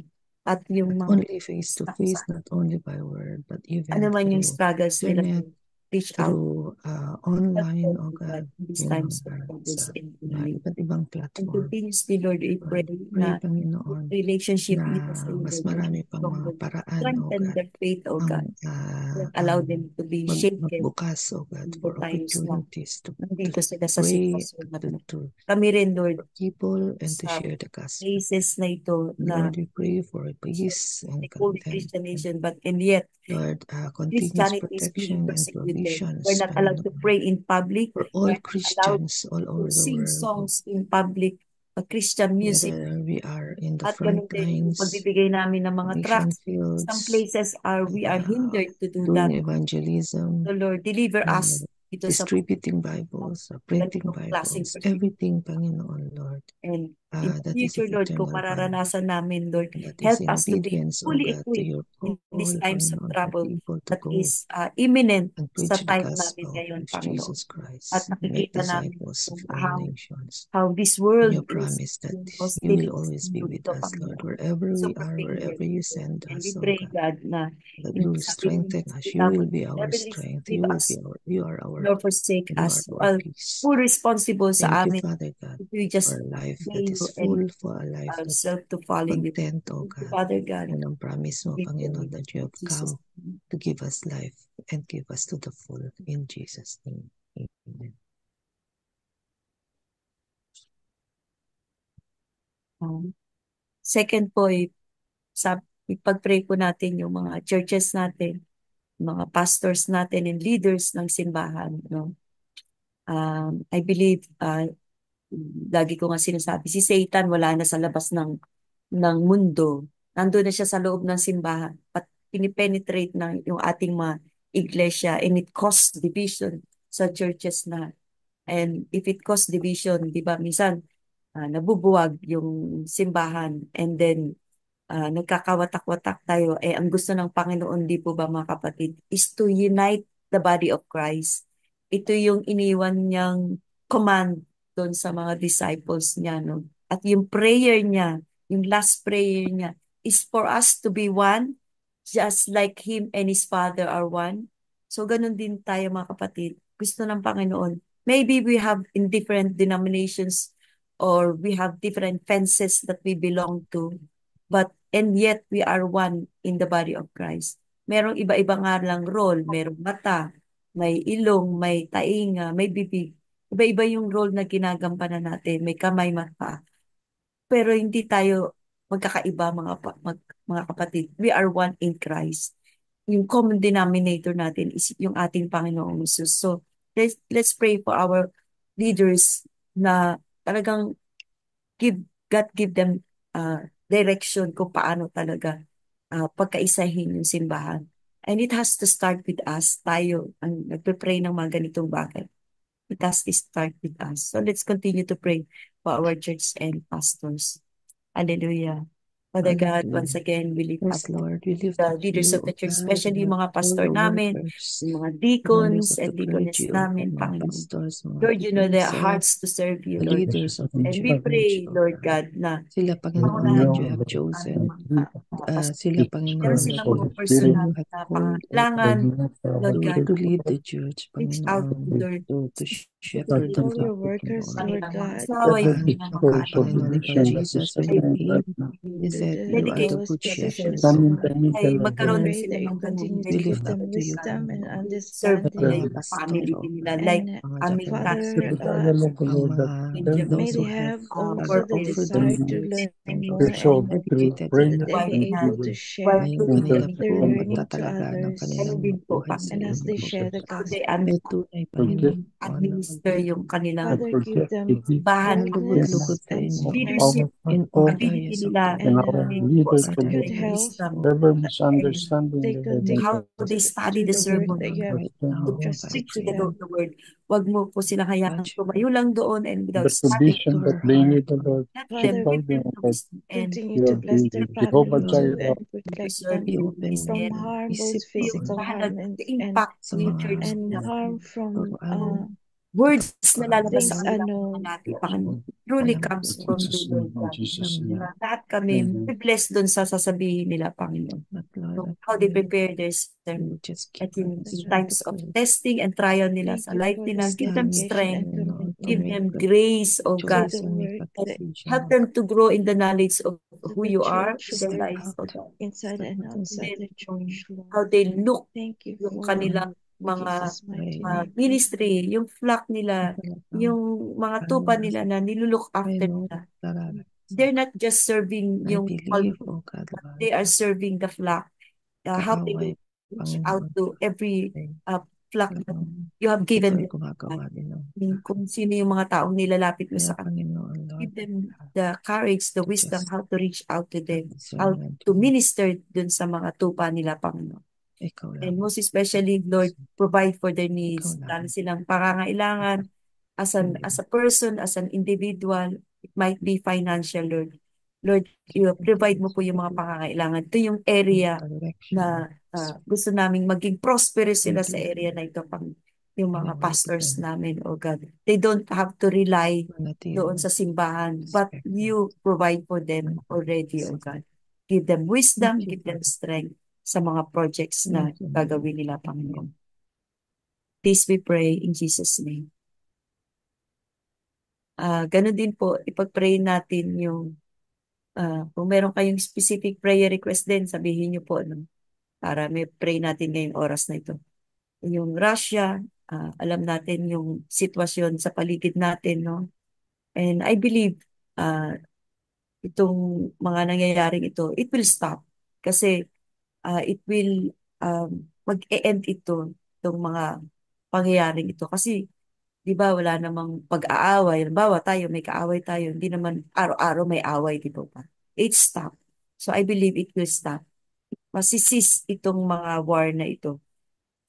at yung Not mga only face to face, not only by word, but ano even man yung through struggles nila internet, to reach out through help online, them, O oh God, God, in these yung times of mga troubles sa and mga need. iba't ibang And platform. continuously, Lord, we pray Lord, pray, na Panginoon, relationship na nila sa iyo, mas Lord, will be marami pang mga stronger. paraan, O Strengthen God, their faith, oh God. ang Don't allow them to be shaken magbukas, O God, in the for times na opportunities to nandito sila sa pray, sitwasyon na to kami rin, Lord, people, and to sa share the gospel. places na ito na Lord, we pray for peace and they call it content. Christian nation, but and yet Lord, continuous Christianity is being protection and persecuted. We're provisions, not allowed to Panginoon, pray in public. for We're all not allowed Christians all to over the sing world, songs in public, Christian music. whether we are in the At front ganun din yung lines, pagbibigay namin ng mga mission tracts. Some fields, places we are hindered to do doing that. evangelism, So Lord, deliver us dito sa distributing Bibles, printing ganitong klaseng Bibles, persecution. everything, Panginoon, Lord. And in the That is future, of Lord, kung eternal value. mararanasan namin, Lord, That is help in us to be obedience, O fully God, to equipped your in these call, times of Panginoon, for trouble people to that go is imminent and sa preach the time namin gospel ngayon, of Panginoon. Jesus At Christ, make nakikita namin disciples of kung all nations. how this And world you is promise that in you will hostilities always be with dito, us, Lord, Panginoon. wherever we Super are, wherever dangerous. you send And we us, O pray, God, God, na that you yung will sabi mo strengthen sa us. You salita mo, will be our never strength. leave us, You are our nor hope. forsake You are us. our Well, peace. full responsible sa Thank you, amin Father God, if we for just a life obey that you is and full, for a life that ourselves to follow you. content, O Thank you, God. Father God. And ang promise mo, We Panginoon, pray that you in have Jesus' come name. to give us life and give us to the full. In Jesus' name, amen. Second point, ipag-pray po natin yung mga churches natin, mga pastors natin and leaders ng simbahan. No? I believe, lagi ko nga sinasabi, si Satan wala na sa labas ng mundo. Nandun na siya sa loob ng simbahan. Pinipenetrate ng yung ating mga iglesia and it causes division sa churches na. And if it causes division, di ba, minsan nabubuwag yung simbahan and then nagkakawatak-watak tayo. Ang gusto ng Panginoon, di po ba mga kapatid, is to unite the body of Christ. Ito yung iniwan niyang command doon sa mga disciples niya. No? At yung prayer niya, yung last prayer niya, is for us to be one, just like Him and His Father are one. So ganun din tayo mga kapatid. Gusto ng Panginoon. Maybe we have in different denominations or we have different fences that we belong to. But and yet we are one in the body of Christ. Merong iba-iba nga lang role. Merong mata, may ilong, may tainga, may bibig. Iba-iba yung role na ginagampanan natin. May kamay, mata. Pero hindi tayo magkakaiba mga kapatid. We are one in Christ. Yung common denominator natin is yung ating Panginoong Jesus. So let's pray for our leaders na talagang God give them direction kung paano talaga pagkaisahin yung simbahan. And it has to start with us. Tayo ang nagpe-pray ng mga ganitong bagay. It has to start with us. So let's continue to pray for our church and pastors. Hallelujah. Father God, once again, we lift up Yes, Lord, we lift the up to leaders you, of the O church, God, especially yung mga all pastor the namin, workers. yung mga Members deacons of and the deaconess clergy, O namin, God, mga Panginoon. pastors, mga Lord, you know their deaconesses, hearts to serve you, the Lord. leaders of the And we church, pray, O Lord God. God, na Sila, Panginoon, pangunahan that mo you have ang chosen. mga Sila, Panginoon, meron that silang you mga have personal you have na called, O pangangailangan, Lord God, to lead the church, reach out to Panginoon, Lord. to shepherd the All your flock, workers, Panginoon. Lord Kanilang mga God, asawa, yung kanilang mga Pagkat, anak. Panginoon, ikaw, Jesus, when you came, you said you are the Dedication good to the shepherd, church. O God. Ay magkaroon din pray sila that you ng ganung continue We to give lift up them to you, dedication. wisdom and Panginoon, Serve nila mga understanding. yung pastor, family O din nila. God, Like And mga aming Father, pastor, diakonos, ang mga Benjamin, may those they who have have also the corporate, over the desire to learn more members, and dedicated so in that the they'll wife be na, able to wife share ngayong to kanila their pong learning to pagtatalaga ng others Ayun kanilang din po, buhay sa and Panginoon. as iyo, they O share God. the How they gospel. Tunay, Panginoon, administer yung kanilang Father, give them bahan, boldness lugod-lugod and tayo strength leadership, in all ability areas of nila, their and and good health, wisdom, Ever and misunderstanding they continue how to, they study to the the work sermon, that you have right now, to entrusted preach to the them. word. Wag mo po sila hayaan tumayo lang doon and without the studying. provision that they need, the Lord, Let Father, them give them the that wisdom and continue you to have bless the their Jehovah family too Lord, Jireh, and protect serve them you in i-open this mo, from area. harm, both isip ko, Yung physical bahala harm the and impact sa yung mga church nila. harm from Words na lalabas sa things kapwa-ano, kanilang mga unknown. labi, Panginoon, truly alam comes ko, from the Jesus' Lord name, in God. Jesus' alam name. niya, Lahat kami, Amen. blessed doon sa sasabihin nila, Panginoon. but Lord, So, I how they pray prepare their you sermon. would just At keep in us from the times of cold. testing and trial nila Thank sa you life for nila, this give them Establish, dedication strength, and Panginoon, to give commitment make them good grace, oh to do God. the choices and make work bad that Help decisions. them to grow in the knowledge of who the you are church in their Step work lives, out, oh God. inside step and out and And outside step then the church, how Lord. they look Thank you yung for kanilang in mga Jesus' mighty away. name. ministry, yung flock nila, Talagang, yung mga tupa nila na nilulook after Lord, nila. talaga. They're not just serving I yung believe, pulpit, oh God, but Lord, they are serving the flock. How they kaaway, reach out Panginoon, to every flock that talagang you have given ikaw ay them. gumagawa din ng Kung sino yung mga taong nilalapit mo kaya, sa kanila. Panginoon, Lord, Give them the courage, the to wisdom, just how to reach out to have them, how discernment to minister dun sa mga tupa nila, Panginoon. ikaw And lang. most especially, Lord, provide for their Ikaw needs. lang. Lalo silang pangangailangan as a person, as an individual. It might be financial, Lord. Lord, you provide mo po yung mga pangangailangan. Ito yung area na gusto naming maging prosperous sila sa area na ito, pang yung mga pastors namin, oh God. They don't have to rely doon sa simbahan, but you provide for them already, oh God. Give them wisdom, give them strength sa mga projects na gagawin nila, Panginoon. This we pray in Jesus' name. Ganun din po, ipag-pray natin yung kung meron kayong specific prayer request din, sabihin niyo po, no? Para may pray natin ngayong oras na ito. Yung Russia, alam natin yung sitwasyon sa paligid natin, no? And I believe itong mga nangyayaring ito, it will stop. Kasi it will mag-e-end itong mga pangyayaring ito. Kasi, di ba, wala namang pag-aaway. Halimbawa, tayo, may kaaway tayo. Hindi naman araw-araw may away, di ba? It stop. So, I believe it will stop. Masisis itong mga war na ito.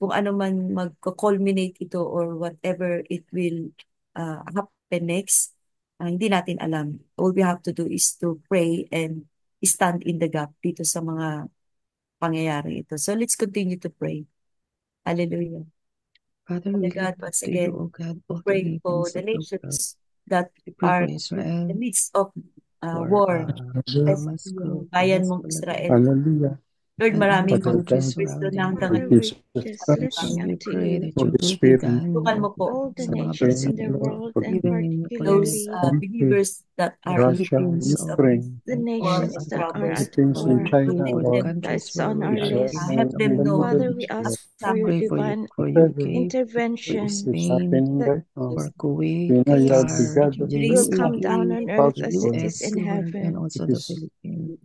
Kung ano man mag-culminate ito or whatever it will happen next, hindi natin alam. All we have to do is to pray and stand in the gap dito sa mga pangyayari ito. So let's continue to pray. Hallelujah. Father, Father we God, lift once to you, again, O God, all the pray for nations the of the world. nations that We pray are for Israel, in the midst of for war. Hamas Yung group, bayan mong Hezbollah, Israel. Hallelujah. Lord, and maraming other mga countries Kristo surrounding na the hanggang Father, world. we're ngayon. just And lifting up we to pray you that your Holy will be Spirit, done, Tukan O mo po God, all the sa mga nations in the presidente, Lord, world for and even in, those particularly believers that the are Russia, Philippines, of Ukraine, the war nations and that are troubles. at Philippines and war. we China, pray Give for the Lord, them, countries That's where on our we are list. help Israel, in them the know Middle Father, we East, ask Lord. for your some pray divine for Whatever UK, intervention is Spain, happening that right now, for Kuwait, you know, you have peace the Qatar, God the of will release come UAE, down family on for earth the as it is US, in Lord, and heaven. also it the is Philippines.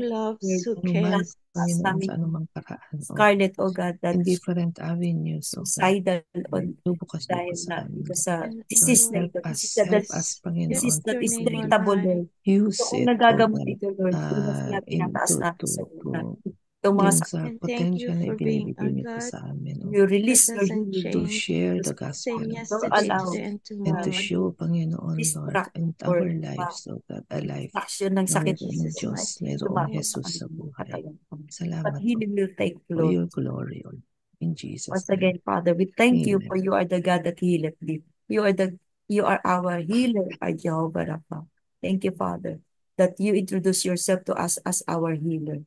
health, loves, Lord, who Anuman, cares. Panginoon, Sa sa anumang paraan, O Scarlett, oh God, in that's different avenues, O God. suicidal on Lubukas mo po dahil sa na kanila. ito sa And disease na Lord, ito. Help us, Disease Panginoon, that your is name on treatable, high. Lord. use So kung it, O nagagamot God, ito, Lord, ito na sila tinataas into natin sa una. itong mga Yun sakit. sa And thank you potential na for being ibinibigay a niyo po God sa amin, You oh, release that your doesn't healing. to change. share the Just gospel Same of don't yesterday, allow Jesus today, and and to tomorrow. show, Panginoon Lord, distract in or our lives, oh God, a life distraction ng na sakit mayroong Jesus' Diyos, mighty mayroong tumakbo name. sa Jesus sa kanilang buhay. katawan. But Salamat po healing will take for place. your glory, Lord. In Jesus' Once name. again, Father, we thank you Amen. for you are the God that healeth thee. You are our healer, our Jehovah Rapha. Thank you, Father, that you introduce yourself to us as our healer.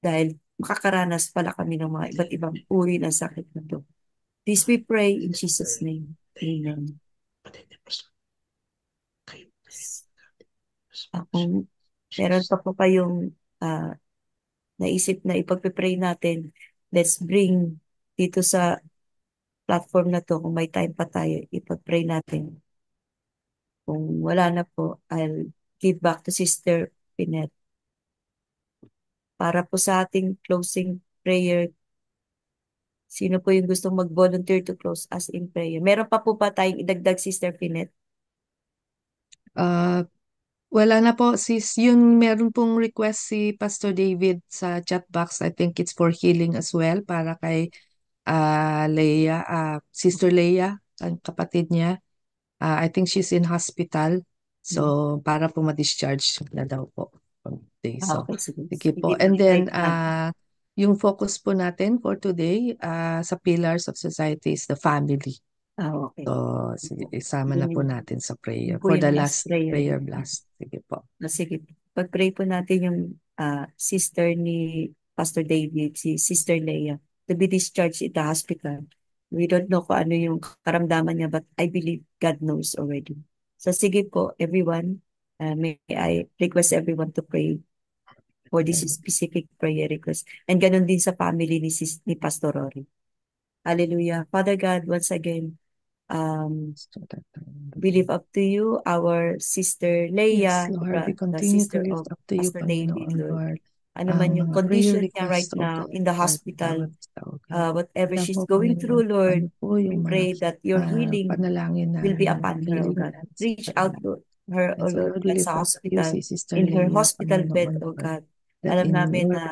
Dahil makakaranas pala kami ng mga iba't ibang uri ng sakit na to. This we pray in Jesus' name. Amen. Kung meron pa po kayong naisip na ipagpipray natin, let's bring dito sa platform na to, kung may time pa tayo, ipag-pray natin. Kung wala na po, I'll give back to Sister Pinet. Para po sa ating closing prayer, sino po yung gustong mag-volunteer to close us in prayer? Meron pa po ba tayong idagdag, Sister Pinet? Wala na po, sis. Yun, meron pong request si Pastor David sa chat box. I think it's for healing as well para kay Sister Leia, ang kapatid niya. I think she's in hospital. So, para po ma-discharge na daw po. So, Okay, sige. sige po. And then, yung focus po natin for today sa pillars of society is the family. Okay. So, sige, isama na po natin sa prayer. Po For yung the last last prayer blast. Sige po. Sige, pag-pray po natin yung sister ni Pastor David, si Sister Leia, to be discharged in the hospital. We don't know kung ano yung karamdaman niya, but I believe God knows already. So sige po, everyone, may I request everyone to pray for this specific prayer request. And ganun din sa family ni Pastor Rory. Hallelujah. Father God, once again, we live up to you, our Sister Leia, Yes, Lord, we the continue to sister lift of up to you, Pastor David, Panginoon, Lord. Lord. Ano man yung Mga prayer condition niya right requests, now in the hospital, whatever Kaya she's po, going through, Panginoon, Lord, ano po we yung mga pray that your healing panalangin will be namin, upon her, O healing God. hands, Reach out to her, O And so, Lord, Lord, we lift sa up to you hospital, si Sister in her Leia, hospital bed, Panginoon, O Lord, God. that Alam in namin your, na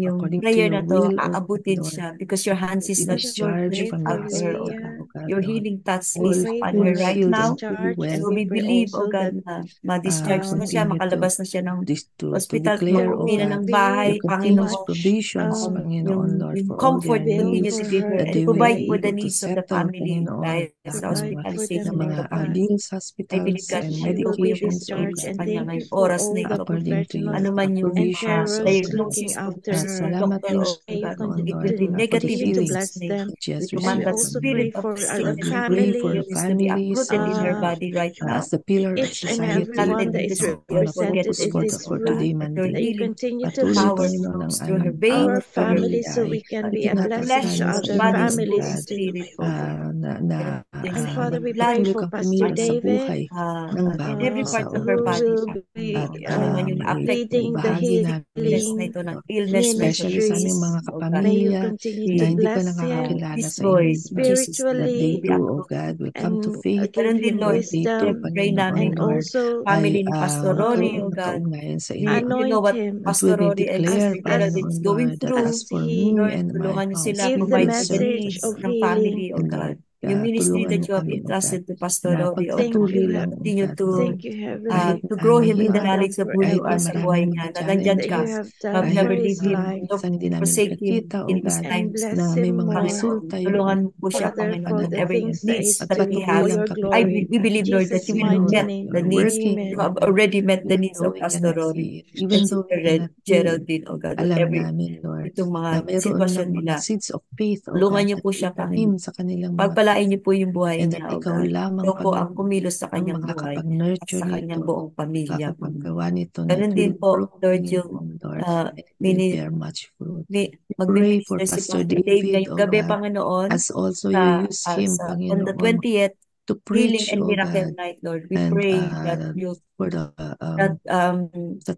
yung according to prayer your na to, will, O aabutin Lord, siya because your hands is be not Father, we your discharged pray reach from for the out to her, O hospital, God. Leah. O God, Your Lord. healing touch We All is pray upon for her full, her right healed, and now. fully discharge, well. and So we we pray believe, O also that God, na ma-discharge na siya, Continue makalabas na siya ng to hospital, declare, O makauwi na God, ng be your bahay, continuous Panginoon. much provisions, Panginoon, Lord, Yung for all their comfort will continue needs, to for give her her that and they will provide be for today. the able to needs of the settle, family Panginoon, dahil sa ng Provide for hospitalization them, ng mga Lord kapatid. God. LIMS I believe hospitals that That and you she will will be be able medications, to O aid discharged. sa God, And kanya thank you ngayong for oras all na the ito. according to professionals your Ano man yung and provisions, O carers God. looking diagnosis kung after her. sa Salamat doctor din, o May you God, Panginoon, continue it Lord, will be to for the negative in continue to healing Jesus' bless name. them. that she has We And command we that received also from you. spirit pray of for the Lord, sickness we and pray for the families, illness to be families, uprooted O in her God, body right now. as the pillar of each and We society, everyone planted that in the is spirit na of represented focus forgetfulness, in for this for oh room, God, today, that your that Monday. you healing continue to Patuloy, power bless Panginoon, flows ang through her our veins, through her family so ay we can be a blessing flesh, to tinatangkan her sa other body, inyo, O soul, and families God, too. spirit, oh God. na And Father, we Blood pray magpatuloy for kang Pastor kumilos sa ano, David, buhay ng in every bawat part isa, of O her who Diyos. body, will At be ano man yung na-affect, leading the ibahagi namin sickness na healing ito, ng ito, illness mentioned especially in sa aming ministry. mga Jesus, oh God, May you kapamilya continue na to be hindi pa bless him nakakakilala sa inyo, destroyed in Lord, Jesus' name. that To they spiritually be too, O uprooted. God, will come to and faith, give Ganun din, him Lord, that they too, wisdom, pray Panginoon, namin and yung Lord, also ay family ni Pastor Rory, magkaroon oh ng God. kaugnayan sa inyo. You know anoint what him And we Pastor may Rory and declare, Sister as Geraldine is Panginoon, going Lord, that through. as as for me he Lord, and my tulungan niyo house, sila, we give the will provide for the serve the message needs of Lord. ng healing. family, oh And God. Lord, Yung ministry tulungan that mo you have kami, O God, entrusted to Pastor na Rory, oh Thank God. you, pagpatuloy lang, O Continue God, Lord, thank you, Heavenly to kahit grow him in the Father, knowledge of for who you kahit are na sa maraming buhay everything niya, mga na nandyan that you ka. challenges, have You have done kahit for never his leave him, life, nor minsan hindi namin forsake him nakikita, O in his God, and times na bless may him mga more, Panginoon, resulta yung tulungan mo po siya, Father, Panginoon, for with the every things that pananampalataya needs he's at that he doing patuloy for has. lang your kami, glory. We In believe, Lord, that Jesus' you you will know, mighty met name, the needs. working, You O amen. have God, already met the even needs though of we Pastor cannot Rory see it, and even though we Sister cannot feel it, Geraldine, oh God, with alam every namin, Lord, itong na mga mayroon ng sitwasyon mga nila. seeds of faith, O Tulungan God, niyo na po siya, itanim Panginoon. sa kanilang mga Pagpalain puso, niyo po yung buhay and that niya, oh ikaw God. lamang, Ikaw po ang Panginoon, kumilos sa ang kanyang buhay at makakapag-nurture sa kanyang nito, buong pamilya, Panginoon. makakapaggawa nito na it Ganun will din po, grow, Lord, yung Panginoon, Lord, uh, and it will mini, bear much fruit. mi, We pray for magmi-minister si Pastor Pastor Dave David, ngayong O gabi, God, Panginoon, as also you use him, on the Panginoon, 20th, to Healing preach, and O Miracle God, Night, Lord. We and pray that you for the that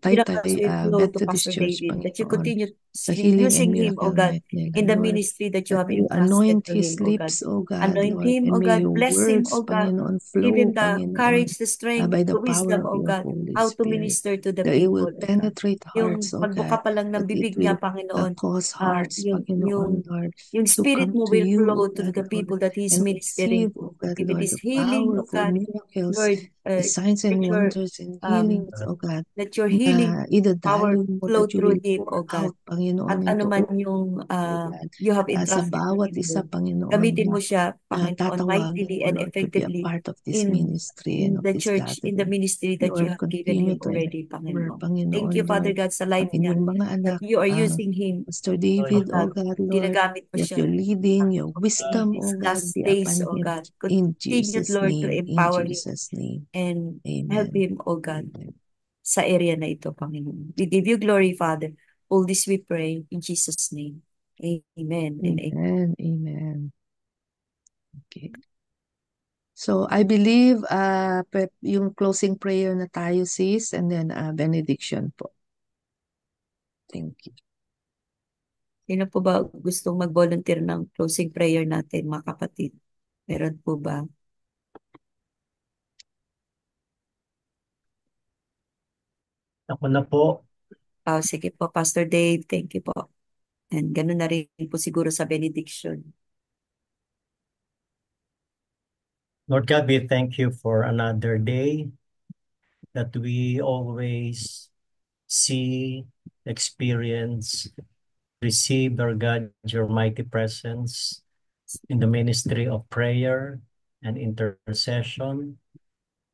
miracles Taytay will flow to Methodist Pastor Church, David, that you Panginoon, continue sa healing and using him, O miracle God, night nila, in the Lord. ministry that you That have you entrusted anoint to his him, O God. lips, O God, Anoint Lord, him, and O may God. your Bless him, words, O God. Panginoon, Give him flow, the Panginoon, courage, the strength, by the the power wisdom, of O your God, Holy how to Spirit, minister to the that it will people, O God. penetrate hearts, Yung O God, pagbuka pa lang ng that it bibig will niya, Panginoon, cause hearts, yung Panginoon, Lord, to spirit come mo to will you, O flow to God, the Lord, people that he's and ministering receive, to. O God, If it Lord, is the healing, O powerful God, miracles, Lord, the signs and let your wonders and um, healings, O God, let your healing power idadaloy mo flow that you through will him, pour O God. out, Panginoon, At ano into man all, yung O God, you have sa entrusted to bawat him, isa, Lord. Panginoon, Gamitin mo siya, Panginoon, tatawagin mightily mo, and Lord, to be a effectively part of this ministry and of the this church, in the gathering. ministry that you Lord, have given continue him to already, empower, Panginoon. Thank you, Panginoon, Father Lord, God, sa ang life niya, inyong mga that anak, you are using him, Pastor O David, O God. God, Lord, Ginagamit mo that siya your leading, your in wisdom, these O God, last be days, upon O him. God. In Continue, Jesus' Lord, to name, in empower him Jesus' name. and help Amen. him, O God, Amen. sa area na ito, Panginoon. We give you glory, Father. All this we pray in Jesus' name. Amen and amen. Amen. Amen. Okay. So I believe yung closing prayer na tayo, sis, and then benediction po. Thank you. Sino po ba gustong mag-volunteer ng closing prayer natin, mga kapatid? Meron po ba? Ako na po. Sige po, Pastor Dave. Thank you po. And ganun na rin po siguro sa benediction. Lord God, we thank you for another day that we always see, experience, receive, Lord God, your mighty presence in the ministry of prayer and intercession.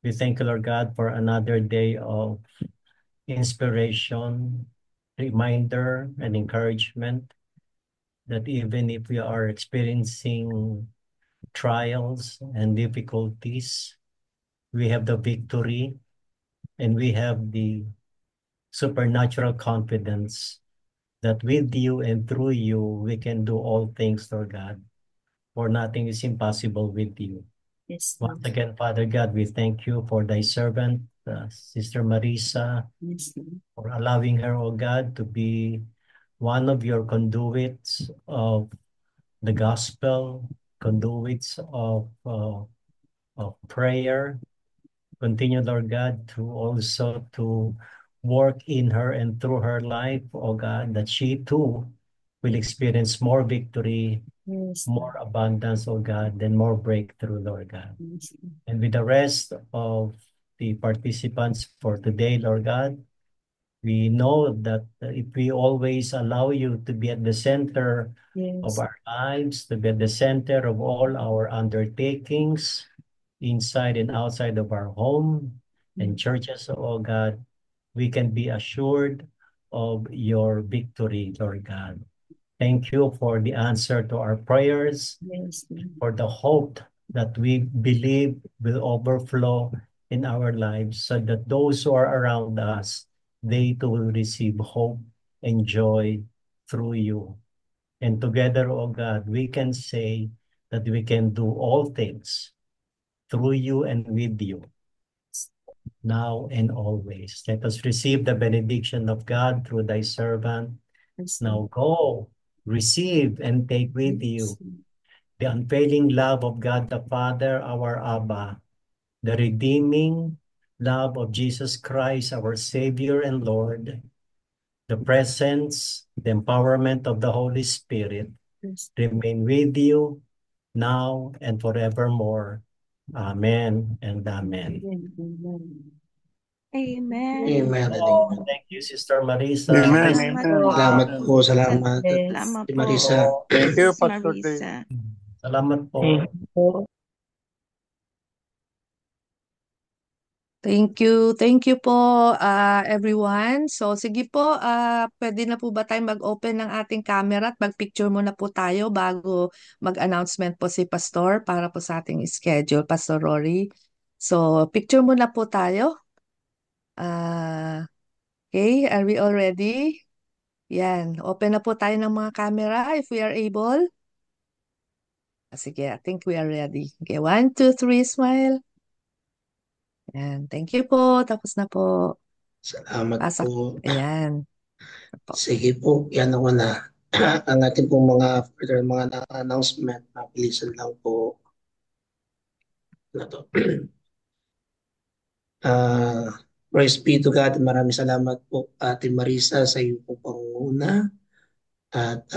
We thank you, Lord God, for another day of inspiration, reminder, and encouragement that even if we are experiencing trials and difficulties, we have the victory and we have the supernatural confidence that with you and through you, we can do all things, Lord God, for nothing is impossible with you. Yes, Once Lord. again, Father God, we thank you for thy servant, Sister Marisa, Yes, Lord. for allowing her, oh God, to be one of your conduits of the gospel, conduits of prayer. Continue, Lord God, to also to work in her and through her life, oh God, that she too will experience more victory, Yes, more abundance, oh God, and more breakthrough, Lord God. yes, Lord. And with the rest of the participants for today, Lord God, we know that if we always allow you to be at the center of Yes, our lives, to be at the center of all our undertakings, inside and outside of our home and churches, oh God, we can be assured of your victory, Lord God. Thank you for the answer to our prayers, yes, Lord. for the hope that we believe will overflow in our lives so that those who are around us, they too will receive hope and joy through you. And together, oh God, we can say that we can do all things through you and with you, now and always. Let us receive the benediction of God through thy servant. Yes, Now go, receive, and take with you Lord. the unfailing love of God the Father, our Abba, the redeeming love of Jesus Christ, our Savior and Lord, the presence, the empowerment of the Holy Spirit Yes. remain with you now and forevermore. Amen and amen. Amen. Amen. Amen and Oh, amen. thank you, Sister Marisa. Thank Amen. you Salamat Amen. po. Salamat Amen. po, salamat. Yes. Salamat Si po, Marisa. po. Thank you, Sis Pastor Dave. Marisa. Salamat po. Thank you po everyone. So sige po, pwede na po ba tayo mag-open ng ating camera at mag-picture muna po tayo bago mag-announcement po si Pastor para po sa ating schedule, Pastor Rory. So picture muna po tayo. Okay, are we all ready? Yan, open na po tayo ng mga camera if we are able. Sige, I think we are ready. Okay, 1, 2, 3, smile. Ayan. Thank you po. Tapos na po. Salamat Pasak. po. Ayan. Po. Sige po, yan ako na. Ang ating pong mga further mga announcement, mabilisan lang po na to. Praise be to God. Maraming salamat po, Ate Marisa, sa iyo po pangunguna. At